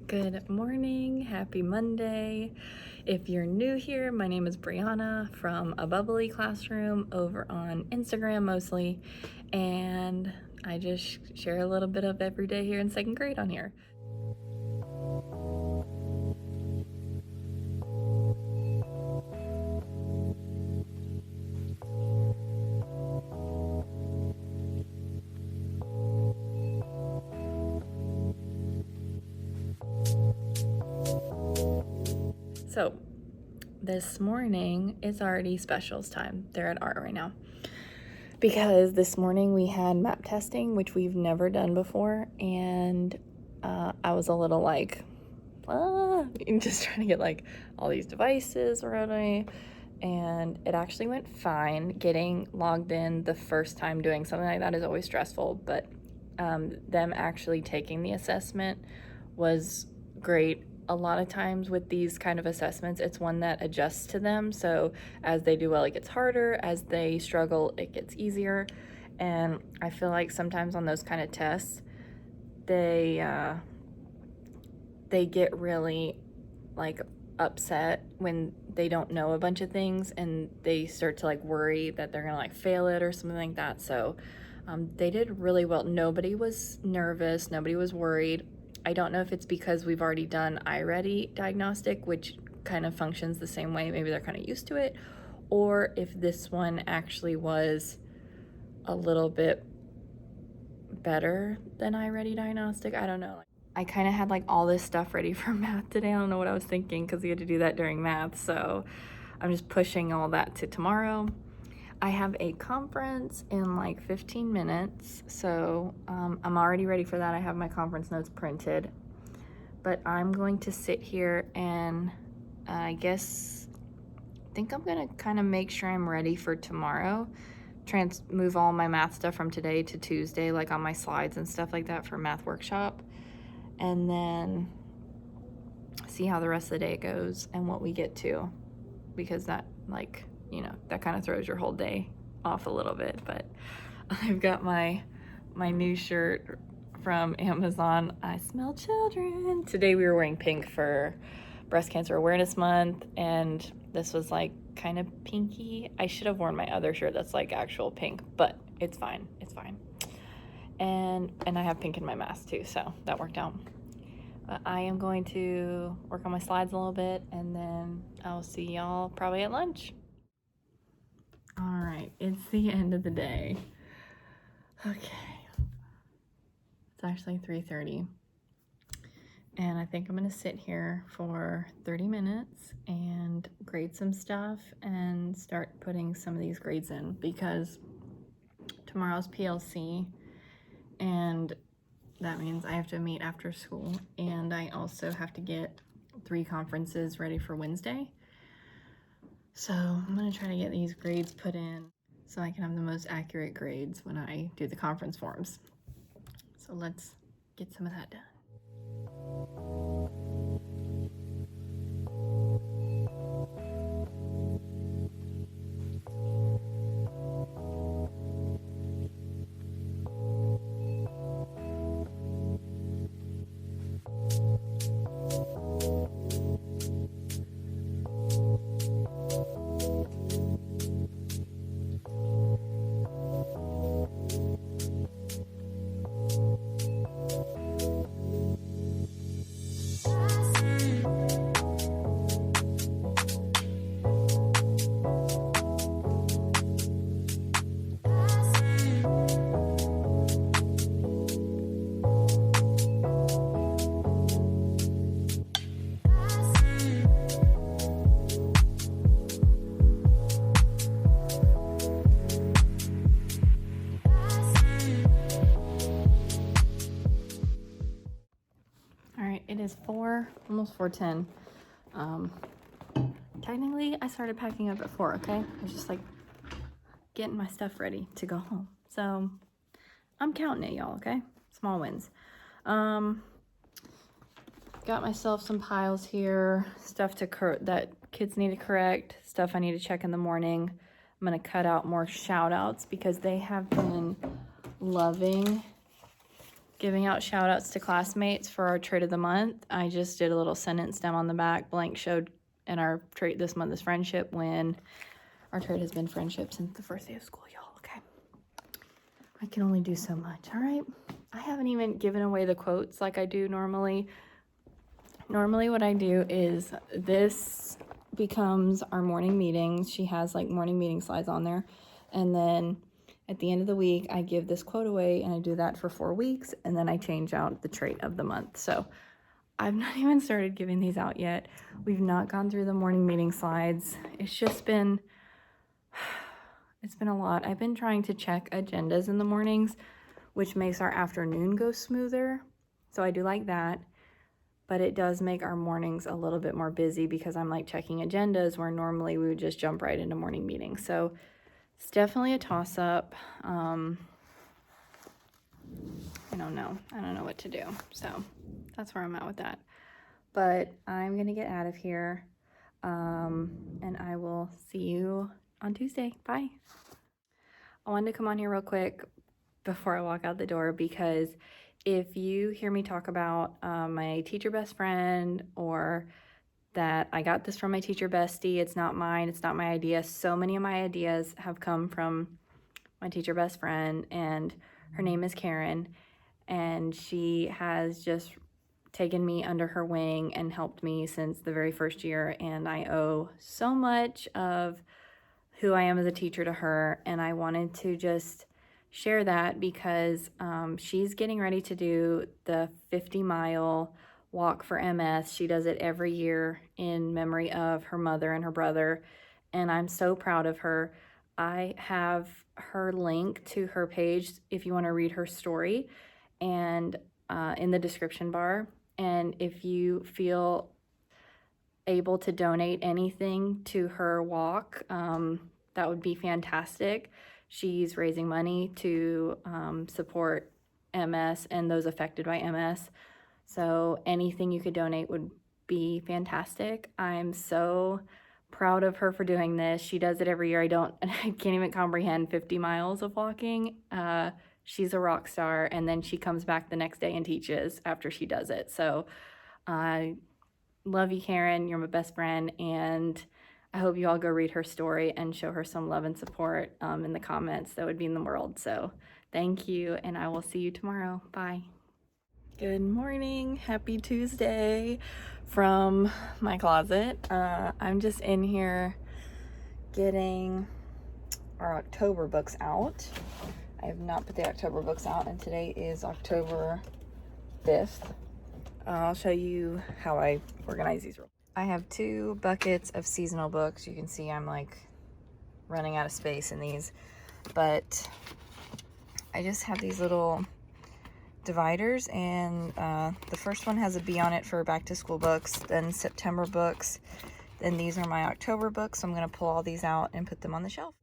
Good morning, happy Monday. If you're new here, my name is Brianna from A Bubbly Classroom over on Instagram mostly, and I just share a little bit of every day here in second grade on here. So this morning it's already specials time. They're at art right now because this morning we had map testing, which we've never done before, and I was a little like just trying to get like all these devices ready, and it actually went fine. Getting logged in the first time doing something like that is always stressful, but them actually taking the assessment was great. A lot of times with these kind of assessments, it's one that adjusts to them. So as they do well, it gets harder. As they struggle, it gets easier. And I feel like sometimes on those kind of tests, they get really like upset when they don't know a bunch of things, and they start to like worry that they're gonna like fail it or something like that. So they did really well. Nobody was nervous, nobody was worried. I don't know if it's because we've already done iReady diagnostic, which kind of functions the same way. Maybe they're kind of used to it, or if this one actually was a little bit better than iReady diagnostic. I don't know. I kind of had like all this stuff ready for math today. I don't know what I was thinking because we had to do that during math. So I'm just pushing all that to tomorrow. I have a conference in like 15 minutes. So I'm already ready for that. I have my conference notes printed. But I'm going to sit here and I think I'm going to kind of make sure I'm ready for tomorrow. Move all my math stuff from today to Tuesday, like on my slides and stuff like that for math workshop. And then see how the rest of the day goes and what we get to, because that, like, you know, that kind of throws your whole day off a little bit. But I've got my new shirt from Amazon. I smell children. Today we were wearing pink for Breast Cancer Awareness Month, and this was like kind of pinky. I should have worn my other shirt that's like actual pink, but it's fine. It's fine. And I have pink in my mask too, so that worked out. But I am going to work on my slides a little bit, and then I'll see y'all probably at lunch. All right, it's the end of the day. Okay, it's actually 3:30, and I think I'm gonna sit here for 30 minutes and grade some stuff and start putting some of these grades in, because tomorrow's PLC, and that means I have to meet after school, and I also have to get 3 conferences ready for Wednesday. So I'm gonna try to get these grades put in so I can have the most accurate grades when I do the conference forms. So let's get some of that done. It is almost 4:10. Technically, I started packing up at 4, okay? I was just like getting my stuff ready to go home. So I'm counting it, y'all, okay? Small wins. Got myself some piles here, stuff that kids need to correct, stuff I need to check in the morning. I'm gonna cut out more shout outs because they have been loving giving out shout outs to classmates for our trait of the month. I just did a little sentence down on the back. Blank showed, and our trait this month is friendship, when our trait has been friendship since the first day of school, y'all. Okay. I can only do so much. All right. I haven't even given away the quotes like I do normally. Normally what I do is this becomes our morning meetings. She has like morning meeting slides on there. And then at the end of the week, I give this quote away, and I do that for 4 weeks. And then I change out the trait of the month. So I've not even started giving these out yet. We've not gone through the morning meeting slides. It's just been, it's been a lot. I've been trying to check agendas in the mornings, which makes our afternoon go smoother. So I do like that. But it does make our mornings a little bit more busy because I'm like checking agendas where normally we would just jump right into morning meetings. So it's definitely a toss-up. I don't know. I don't know what to do. So that's where I'm at with that. But I'm going to get out of here. And I will see you on Tuesday. Bye. I wanted to come on here real quick before I walk out the door, because if you hear me talk about my teacher best friend, or that I got this from my teacher bestie, it's not mine, it's not my idea. So many of my ideas have come from my teacher best friend, and her name is Karen, and she has just taken me under her wing and helped me since the very first year, and I owe so much of who I am as a teacher to her, and I wanted to just share that because she's getting ready to do the 50-mile walk for MS. She does it every year in memory of her mother and her brother, and I'm so proud of her. I have her link to her page if you want to read her story, and in the description bar. And if you feel able to donate anything to her walk, that would be fantastic. She's raising money to support MS and those affected by MS. So anything you could donate would be fantastic. I'm so proud of her for doing this. She does it every year. I can't even comprehend 50 miles of walking. She's a rock star. And then she comes back the next day and teaches after she does it. So I love you, Karen. You're my best friend. And I hope you all go read her story and show her some love and support in the comments. That would mean the world. So thank you, and I will see you tomorrow. Bye. Good morning. Happy Tuesday from my closet. I'm just in here getting our October books out. I have not put the October books out, and today is October 5th. I'll show you how I organize these. I have 2 buckets of seasonal books. You can see I'm like running out of space in these, but I just have these little dividers, and the first one has a B on it for back to school books, then September books, then these are my October books. So I'm going to pull all these out and put them on the shelf.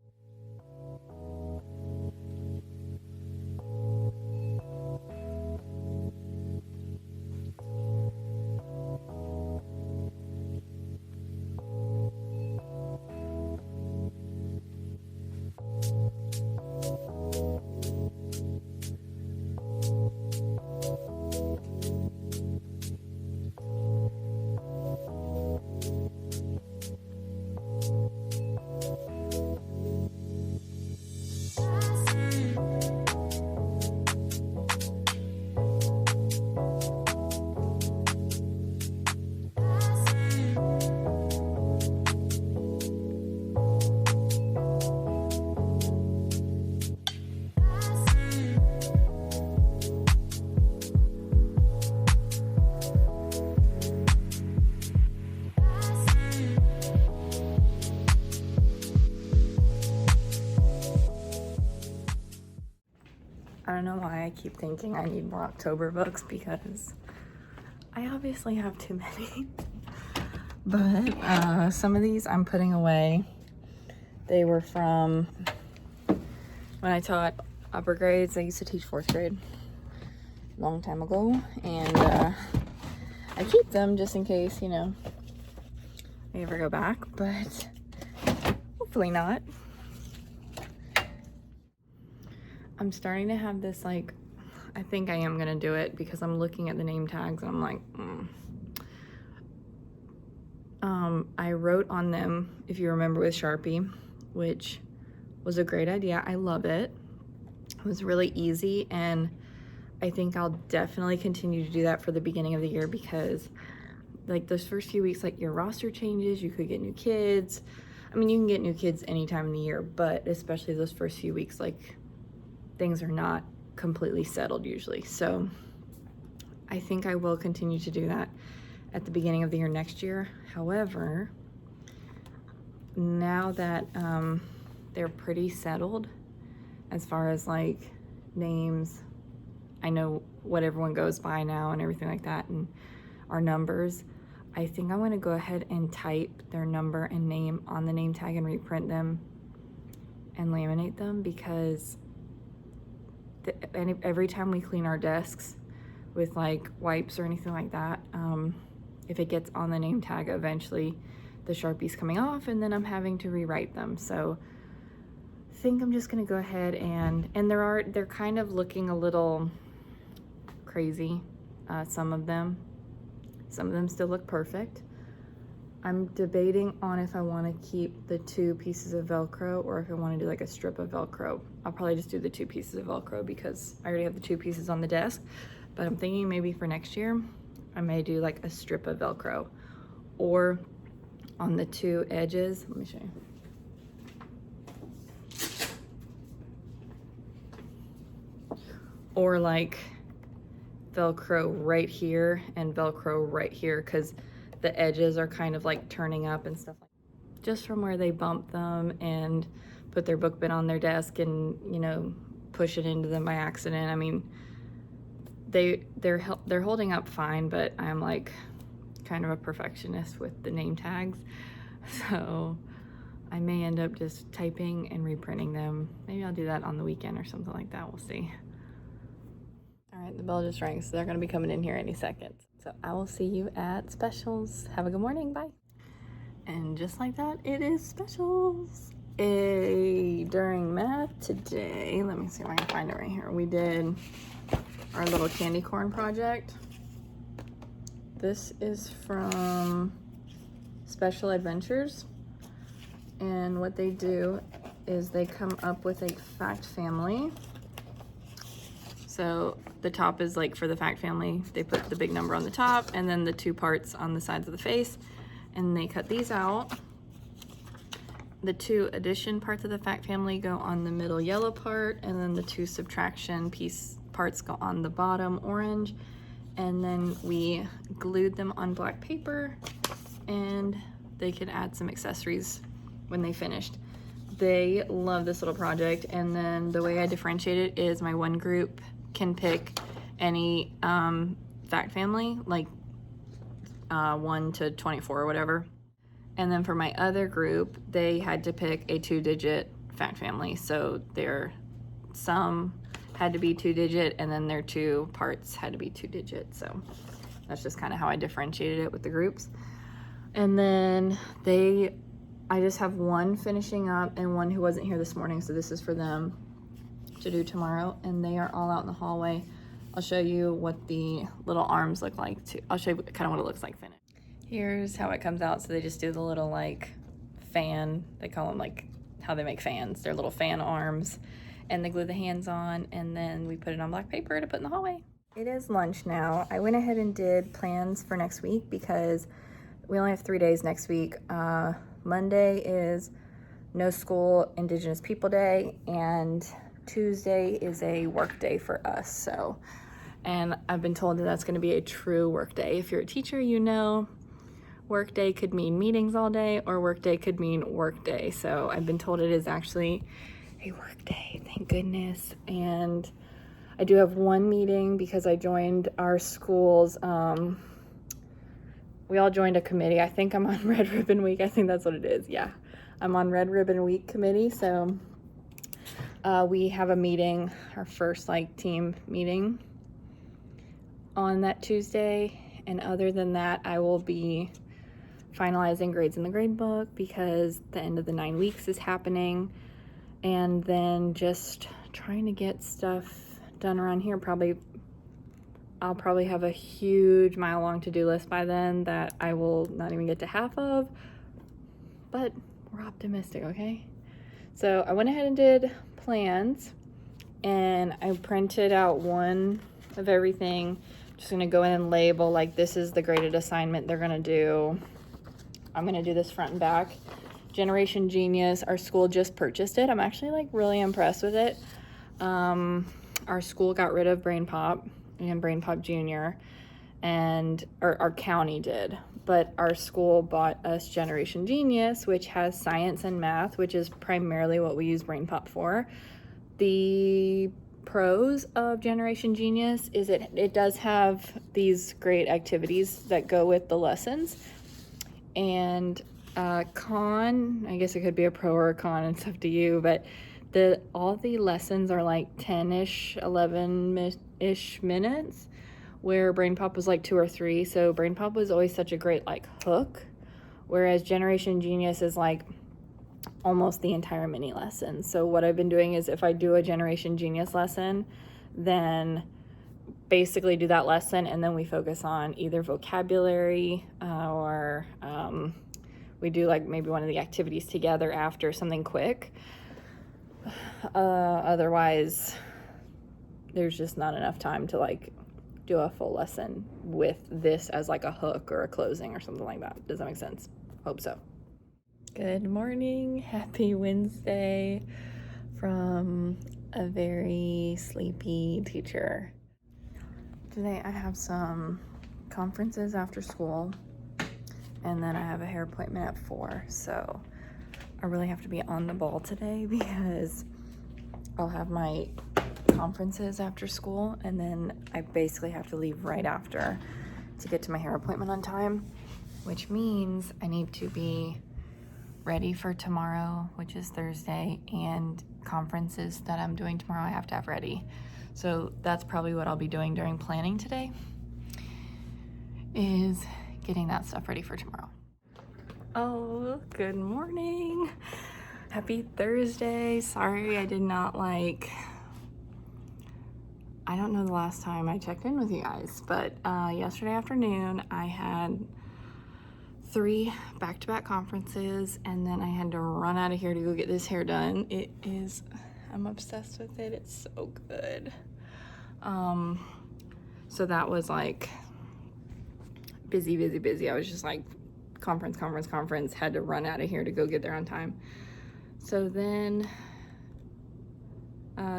I don't know why I keep thinking I need more October books, because I obviously have too many. But some of these I'm putting away. They were from when I taught upper grades. I used to teach 4th grade a long time ago, and I keep them just in case, you know, I ever go back, but hopefully not. I'm starting to have this, like, I think I am gonna do it because I'm looking at the name tags and I'm like, I wrote on them, if you remember, with Sharpie, which was a great idea. I love it. It was really easy, and I think I'll definitely continue to do that for the beginning of the year because like those first few weeks, like your roster changes, you could get new kids. I mean, you can get new kids anytime in the year, but especially those first few weeks, like things are not completely settled usually. So I think I will continue to do that at the beginning of the year next year. However, now that they're pretty settled as far as like names, I know what everyone goes by now and everything like that, and our numbers, I think I want to go ahead and type their number and name on the name tag and reprint them and laminate them, because every time we clean our desks with like wipes or anything like that, if it gets on the name tag, eventually the Sharpie's coming off and then I'm having to rewrite them. So I think I'm just gonna go ahead and they're kind of looking a little crazy, some of them still look perfect. I'm debating on if I want to keep the 2 pieces of Velcro or if I want to do like a strip of Velcro. I'll probably just do the 2 pieces of Velcro because I already have the 2 pieces on the desk, but I'm thinking maybe for next year I may do like a strip of Velcro, or on the 2 edges, let me show you, or like Velcro right here and Velcro right here, because the edges are kind of like turning up and stuff like that. Just from where they bump them and put their book bin on their desk and, you know, push it into them by accident. I mean, they're holding up fine, but I'm like kind of a perfectionist with the name tags, so I may end up just typing and reprinting them. Maybe I'll do that on the weekend or something like that. We'll see. All right, the bell just rang, so they're gonna be coming in here any second. So I will see you at specials. Have a good morning, bye. And just like that, it is specials. During math today, let me see if I can find it right here. We did our little candy corn project. This is from Special Adventures. And what they do is they come up with a fact family. So the top is like for the fact family, they put the big number on the top and then the 2 parts on the sides of the face, and they cut these out. The 2 addition parts of the fact family go on the middle yellow part, and then the 2 subtraction parts go on the bottom orange. And then we glued them on black paper, and they could add some accessories when they finished. They love this little project, and then the way I differentiate it is my one group can pick any fact family, like 1 to 24 or whatever. And then for my other group, they had to pick a 2-digit fact family. So their sum had to be 2-digit, and then their 2 parts had to be 2-digit. So that's just kind of how I differentiated it with the groups. And then I just have one finishing up and one who wasn't here this morning. So this is for them to do tomorrow, and they are all out in the hallway. I'll show you what the little arms look like too. I'll show you kind of what it looks like finished. Here's how it comes out. So they just do the little like fan, they call them like how they make fans. They're little fan arms, and they glue the hands on, and then we put it on black paper to put in the hallway. It is lunch now. I went ahead and did plans for next week because we only have 3 days next week. Monday is no school, Indigenous People Day, and Tuesday is a work day for us. So, and I've been told that that's going to be a true work day. If you're a teacher, you know work day could mean meetings all day, or work day could mean work day. So I've been told it is actually a work day, thank goodness. And I do have one meeting because I joined our school's, we all joined a committee. I think I'm on Red Ribbon Week. I think that's what it is. Yeah, I'm on Red Ribbon Week committee. So we have a meeting, our first like team meeting on that Tuesday. And other than that, I will be finalizing grades in the grade book because the end of the 9 weeks is happening. And then just trying to get stuff done around here, I'll probably have a huge mile-long to-do list by then that I will not even get to half of, but we're optimistic, okay? So I went ahead and did plans, and I printed out one of everything. Just gonna go in and label, like, this is the graded assignment they're gonna do. I'm gonna do this front and back. Generation Genius, our school just purchased it. I'm actually like really impressed with it. Our school got rid of Brain Pop and Brain Pop Junior, and our county did, but our school bought us Generation Genius, which has science and math, which is primarily what we use Brain Pop for. The pros of Generation Genius is it does have these great activities that go with the lessons, and con, I guess it could be a pro or a con, it's up to you, but all the lessons are like 10-ish, 11-ish minutes, where Brain Pop was like 2 or 3. So Brain Pop was always such a great like hook, whereas Generation Genius is like almost the entire mini lesson. So what I've been doing is, if I do a Generation Genius lesson, then basically do that lesson, and then we focus on either vocabulary or we do like maybe one of the activities together after, something quick. Otherwise, there's just not enough time to like do a full lesson with this as like a hook or a closing or something like that. Does that make sense? Hope so. Good morning. Happy Wednesday from a very sleepy teacher. Today I have some conferences after school, and then I have a hair appointment at 4. So I really have to be on the ball today, because I'll have my conferences after school, and then I basically have to leave right after to get to my hair appointment on time, which means I need to be ready for tomorrow, which is Thursday, and conferences that I'm doing tomorrow I have to have ready. So that's probably what I'll be doing during planning today, is getting that stuff ready for tomorrow. Oh, good morning. Happy Thursday. Sorry I did not I don't know the last time I checked in with you guys, but yesterday afternoon I had 3 back-to-back conferences, and then I had to run out of here to go get this hair done. I'm obsessed with it. It's so good. So that was like busy. I was just like conference, had to run out of here to go get there on time. So then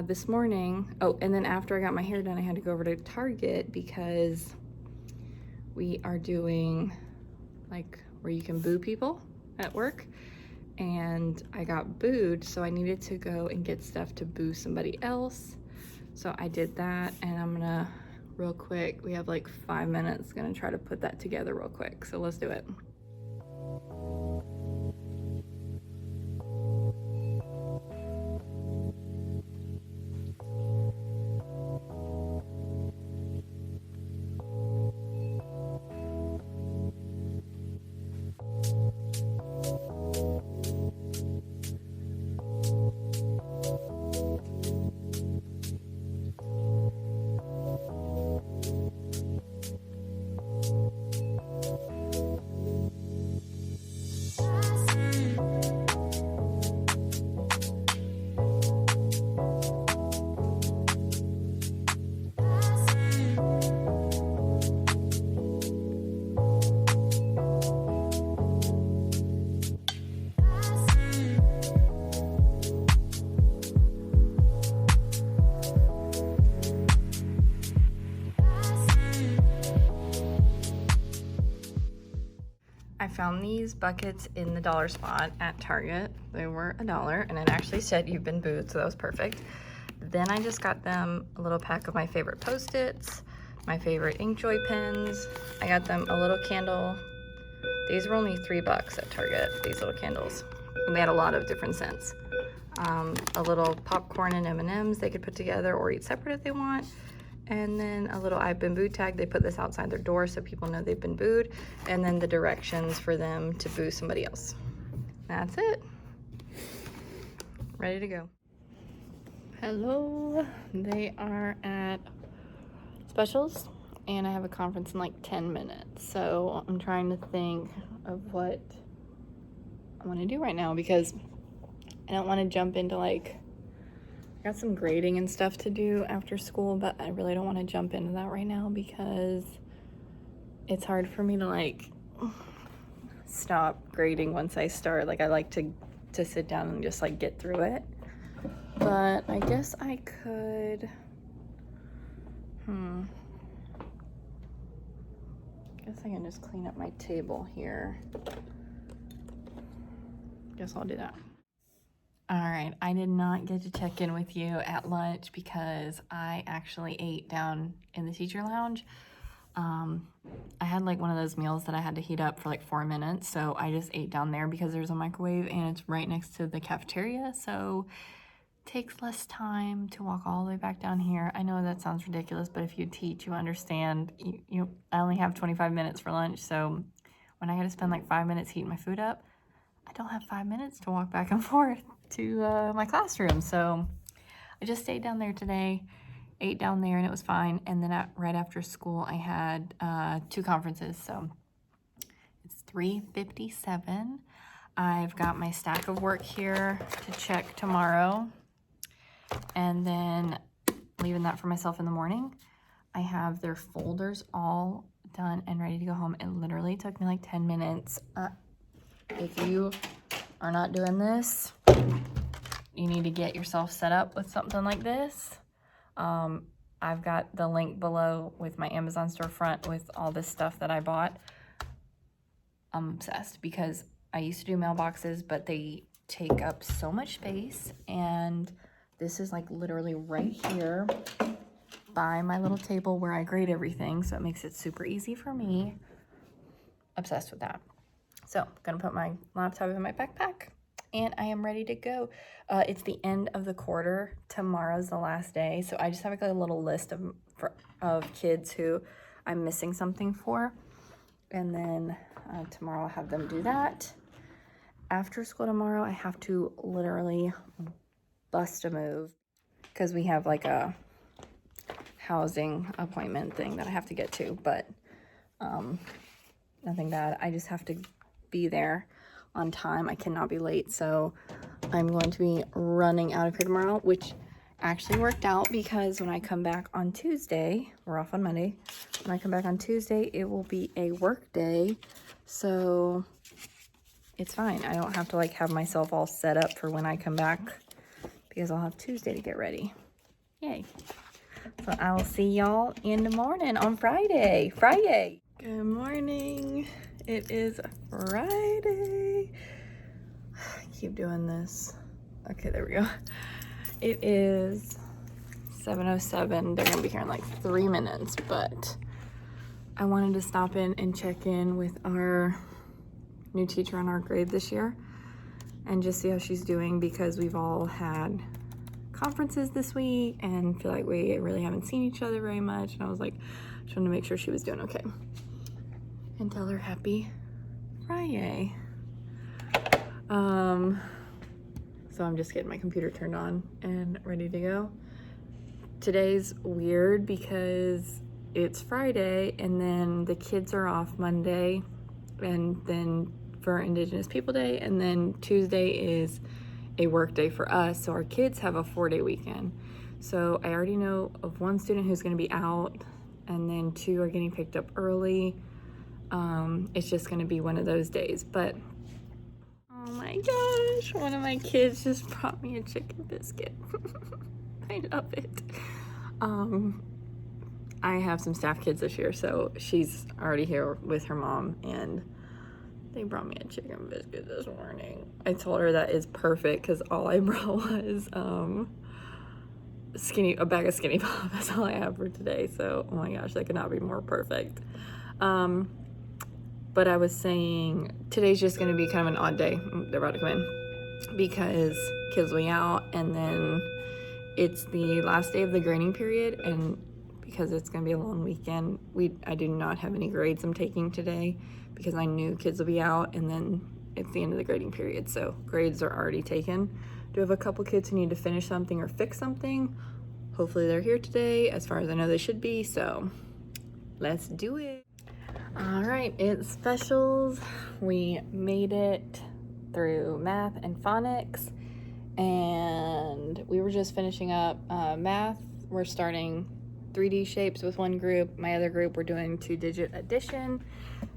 this morning, and then after I got my hair done, I had to go over to Target, because we are doing like where you can boo people at work, and I got booed, so I needed to go and get stuff to boo somebody else. So I did that, and I'm gonna real quick, we have like 5 minutes, gonna try to put that together real quick. So let's do it. I found these buckets in the dollar spot at Target. They were $1, and it actually said you've been booed, so that was perfect. Then I just got them a little pack of my favorite Post-its, my favorite Inkjoy pens. I got them a little candle. These were only $3 at Target, these little candles. And they had a lot of different scents. A little popcorn and M&Ms they could put together or eat separate if they want. And then a little I've been booed tag. They put this outside their door so people know they've been booed. And then the directions for them to boo somebody else. That's it. Ready to go. Hello. They are at specials and I have a conference in like 10 minutes. So I'm trying to think of what I want to do right now because I don't want to jump into like, I got some grading and stuff to do after school, but I really don't want to jump into that right now because it's hard for me to like stop grading once I start. Like I like to sit down and just like get through it. But I guess I could, guess I can just clean up my table here. Guess I'll do that. All right, I did not get to check in with you at lunch because I actually ate down in the teacher lounge. I had like one of those meals that I had to heat up for like 4 minutes, so I just ate down there because there's a microwave and it's right next to the cafeteria, so it takes less time to walk all the way back down here. I know that sounds ridiculous, but if you teach, you understand. I only have 25 minutes for lunch, so when I got to spend like 5 minutes heating my food up, I don't have 5 minutes to walk back and forth to my classroom. So I just stayed down there today, ate down there, and it was fine. And then right after school, I had 2 conferences. So it's 3:57. I've got my stack of work here to check tomorrow. And then leaving that for myself in the morning. I have their folders all done and ready to go home. It literally took me like 10 minutes. If you are not doing this, you need to get yourself set up with something like this. I've got the link below with my Amazon storefront with all this stuff that I bought. I'm obsessed because I used to do mailboxes, but they take up so much space, and this is like literally right here by my little table where I grade everything, so it makes it super easy for me. Obsessed with that. So I'm gonna put my laptop in my backpack and I am ready to go. It's the end of the quarter. Tomorrow's the last day. So I just have like a little list of kids who I'm missing something for. And then tomorrow I'll have them do that. After school tomorrow, I have to literally bust a move because we have like a housing appointment thing that I have to get to, but nothing bad. I just have to be there on time. I cannot be late, so I'm going to be running out of here tomorrow, which actually worked out because when I come back on Tuesday, we're off on Monday, when I come back on Tuesday, it will be a work day, so it's fine. I don't have to like have myself all set up for when I come back because I'll have Tuesday to get ready. Yay. So I will see y'all in the morning on Friday. Good morning. It is Friday. I keep doing this. Okay, there we go. It is 7:07. They're gonna be here in like 3 minutes, but I wanted to stop in and check in with our new teacher on our grade this year and just see how she's doing because we've all had conferences this week and feel like we really haven't seen each other very much. And I was like, just wanted to make sure she was doing okay. And tell her happy Friday. So I'm just getting my computer turned on and ready to go. Today's weird because it's Friday and then the kids are off Monday and then for Indigenous People Day, and then Tuesday is a work day for us. So our kids have a 4-day weekend. So I already know of one student who's gonna be out and then 2 are getting picked up early. It's just gonna be one of those days, but oh my gosh, one of my kids just brought me a chicken biscuit. I love it. I have some staff kids this year, so she's already here with her mom, and they brought me a chicken biscuit this morning. I told her that is perfect because all I brought was a bag of Skinny Pop. That's all I have for today. So, oh my gosh, that could not be more perfect. But I was saying today's just going to be kind of an odd day. They're about to come in because kids will be out, and then it's the last day of the grading period, and because it's going to be a long weekend, I do not have any grades I'm taking today because I knew kids will be out, and then it's the end of the grading period, so grades are already taken. Do have a couple kids who need to finish something or fix something. Hopefully they're here today. As far as I know, they should be, so let's do it. All right, it's specials. We made it through math and phonics, and we were just finishing up math. We're starting 3D shapes with one group. My other group, we're doing 2-digit addition.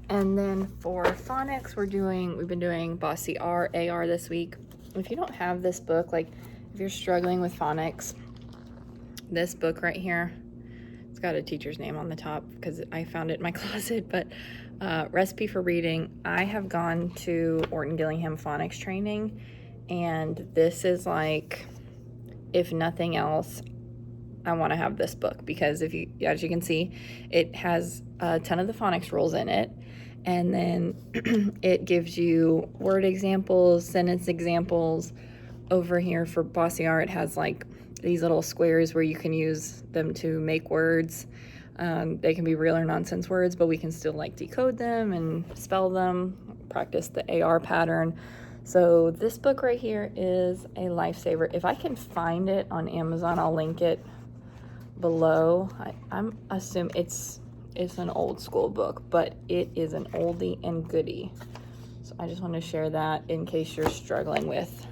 And then for phonics, we've been doing Bossy R, AR this week. If you don't have this book, like if you're struggling with phonics, this book right here, it's got a teacher's name on the top because I found it in my closet, but Recipe for Reading. I have gone to Orton Gillingham phonics training, and this is like, if nothing else, I want to have this book because as you can see, it has a ton of the phonics rules in it. And then it gives you word examples, sentence examples. Over here for Bossy R, it has like these little squares where you can use them to make words. They can be real or nonsense words, but we can still like decode them and spell them, practice the AR pattern. So this book right here is a lifesaver. If I can find it on Amazon, I'll link it below. I'm assuming it's an old school book, but it is an oldie and goodie. So I just want to share that in case you're struggling with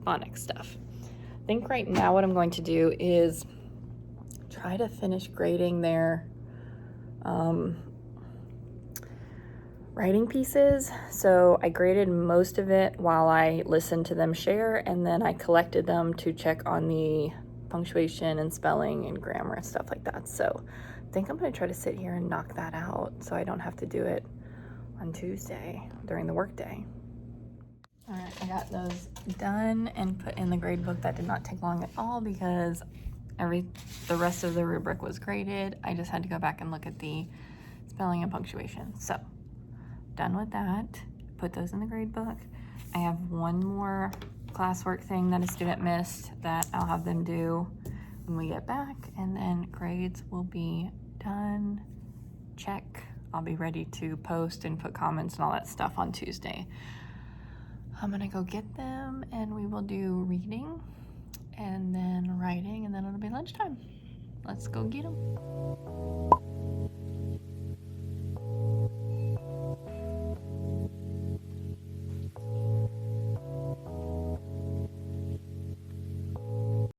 phonics stuff. I think right now what I'm going to do is try to finish grading their writing pieces. So I graded most of it while I listened to them share, and then I collected them to check on the punctuation and spelling and grammar and stuff like that. So I think I'm going to try to sit here and knock that out so I don't have to do it on Tuesday during the workday. All right, I got those done and put in the grade book. That did not take long at all because the rest of the rubric was graded. I just had to go back and look at the spelling and punctuation. So done with that. Put those in the grade book. I have one more classwork thing that a student missed that I'll have them do when we get back, and then grades will be done. Check. I'll be ready to post and put comments and all that stuff on Tuesday. I'm gonna go get them and we will do reading and then writing, and then it'll be lunchtime. Let's go get them.